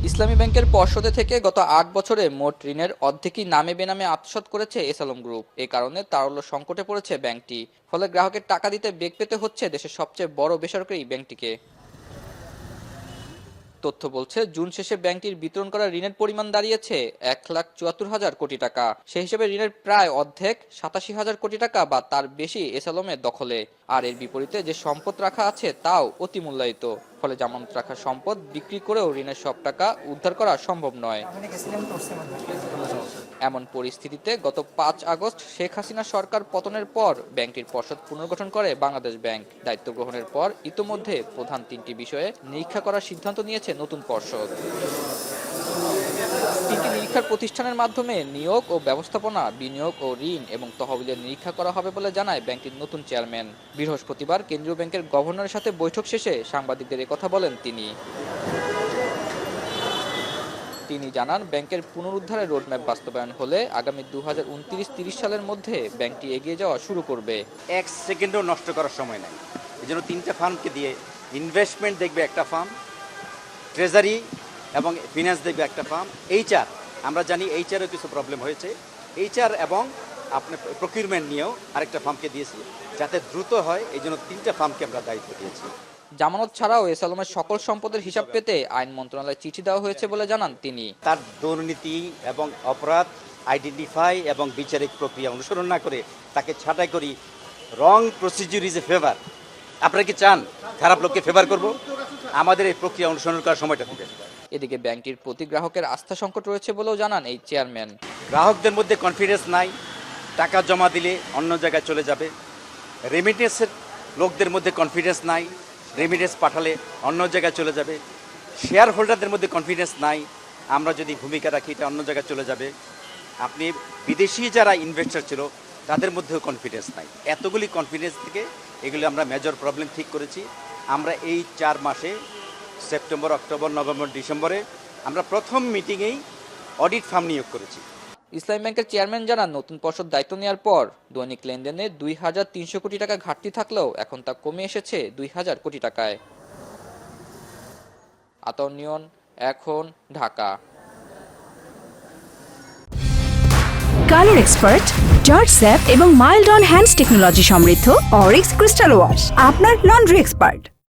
ইসলামী ব্যাংকের পর্ষদে থেকে গত ৮ বছরে মোট ঋণের অর্ধেকই নামে বেনামে আত্মসাৎ করেছে এসালম গ্রুপ। এ কারণে তারল্য সংকটে পড়েছে ব্যাংকটি। ফলে গ্রাহকের টাকা দিতে বেগ পেতে হচ্ছে দেশের সবচেয়ে বড় বেসরকারি ব্যাংকটিকে। তথ্য বলছে, জুন শেষে ব্যাংকটির বিতরণ করা ঋণের পরিমাণ দাঁড়িয়েছে ১,৭৪,০০০ কোটি টাকা। সেই হিসেবে ঋণের প্রায় অর্ধেক ৮৭,০০০ কোটি টাকা বা তার বেশি এসালমের দখলে। আর এর বিপরীতে যে সম্পদ রাখা আছে তাও অতি মূল্যায়িত। ফলে জামানত রাখা সম্পদ বিক্রি করেও ঋণের সব টাকা উদ্ধার করা সম্ভব নয়। এমন পরিস্থিতিতে গত ৫ আগস্ট শেখ হাসিনা সরকার পতনের পর ব্যাংকটির পর্ষদ পুনর্গঠন করে বাংলাদেশ ব্যাংক। দায়িত্ব গ্রহণের পর ইতোমধ্যে প্রধান ৩টি বিষয়ে নিরীক্ষা করার সিদ্ধান্ত নিয়েছে নতুন পর্ষদ। ৩টি নিরীক্ষার প্রতিষ্ঠানের মাধ্যমে নিয়োগ ও ব্যবস্থাপনা, বিনিয়োগ ও ঋণ এবং তহবিলের নিরীক্ষা করা হবে বলে জানায় ব্যাংকটির নতুন চেয়ারম্যান। বৃহস্পতিবার কেন্দ্রীয় ব্যাংকের গভর্নরের সাথে বৈঠক শেষে সাংবাদিকদের একথা বলেন তিনি। তিনি জানান, ব্যাংকের পুনরুদ্ধারের রোডম্যাপ বাস্তবায়ন হলে আগামী 2029-30 সালের মধ্যে ব্যাংকটি এগিয়ে যাওয়া শুরু করবে। এক সেকেন্ডও নষ্ট করার সময় নাই। এই জন্য 3টা ফার্মকে দিয়ে ইনভেস্টমেন্ট দেখবে একটা ফার্ম, ট্রেজারি এবং ফিনান্স দেখবে একটা ফার্ম, এইচআর আমরা জানি এইচআরও কিছু প্রবলেম হয়েছে, এইচআর এবং আপনার প্রকিউরমেন্ট নিয়েও আরেকটা ফার্মকে দিয়েছি যাতে দ্রুত হয়। এই জন্য 3টা ফার্মকে আমরা দায়িত্ব দিয়েছি। জামানত ছাড়াও এসালমের সকল সম্পদের হিসাব পেতে আইন মন্ত্রণালয়ে চিঠি দেওয়া হয়েছে বলে জানান তিনি। তার দুর্নীতি এবং অপরাধ আইডেন্টিফাই এবং বিচারিক প্রক্রিয়া অনুসরণ না করে তাকে ছাঁটাই করি। রং প্রসিডিউর ইজ এ ফেভার। আপনারা কি চান খারাপ লোককে ফেভার করব? আমাদের এই প্রক্রিয়া অনুসরণ করার সময়টা দিবেন। এদিকে ব্যাংকটির প্রতি গ্রাহকের আস্থা সংকট রয়েছে বলেও জানান এই চেয়ারম্যান। গ্রাহকদের মধ্যে কনফিডেন্স নাই, টাকা জমা দিলে অন্য জায়গায় চলে যাবে। রেমিটেন্সের লোকদের মধ্যে কনফিডেন্স নাই, রেমিটেন্স পাঠালে অন্য জায়গায় চলে যাবে। শেয়ার হোল্ডারদের মধ্যে কনফিডেন্স নাই, আমরা যদি ভূমিকা রাখি এটা অন্য জায়গায় চলে যাবে। আপনি বিদেশি যারা ইনভেস্টর ছিল তাদের মধ্যেও কনফিডেন্স নাই। এতগুলি কনফিডেন্স থেকে এগুলি আমরা মেজর প্রবলেম ঠিক করেছি। আমরা এই 4 মাসে সেপ্টেম্বর, অক্টোবর, নভেম্বর, ডিসেম্বরে আমরা প্রথম মিটিংয়েই অডিট ফার্ম নিয়োগ করেছি। ইসলামী ব্যাংকের চেয়ারম্যান জানান, নতুন পর্ষদ দায়িত্ব নেওয়ার পর দৈনিক লেনদেনে 2,300 কোটি টাকা ঘাটতি থাকলেও এখন তা কমে এসেছে 2,000 কোটি টাকায়। আতাউর নিয়ন, এখন, Dhaka. Colour expert, George sap এবং মাইল্ড অন হ্যান্ডস টেকনোলজি সমৃদ্ধ অরিক্স ক্রিস্টাল ওয়াশ আপনার লন্ড্রি এক্সপার্ট।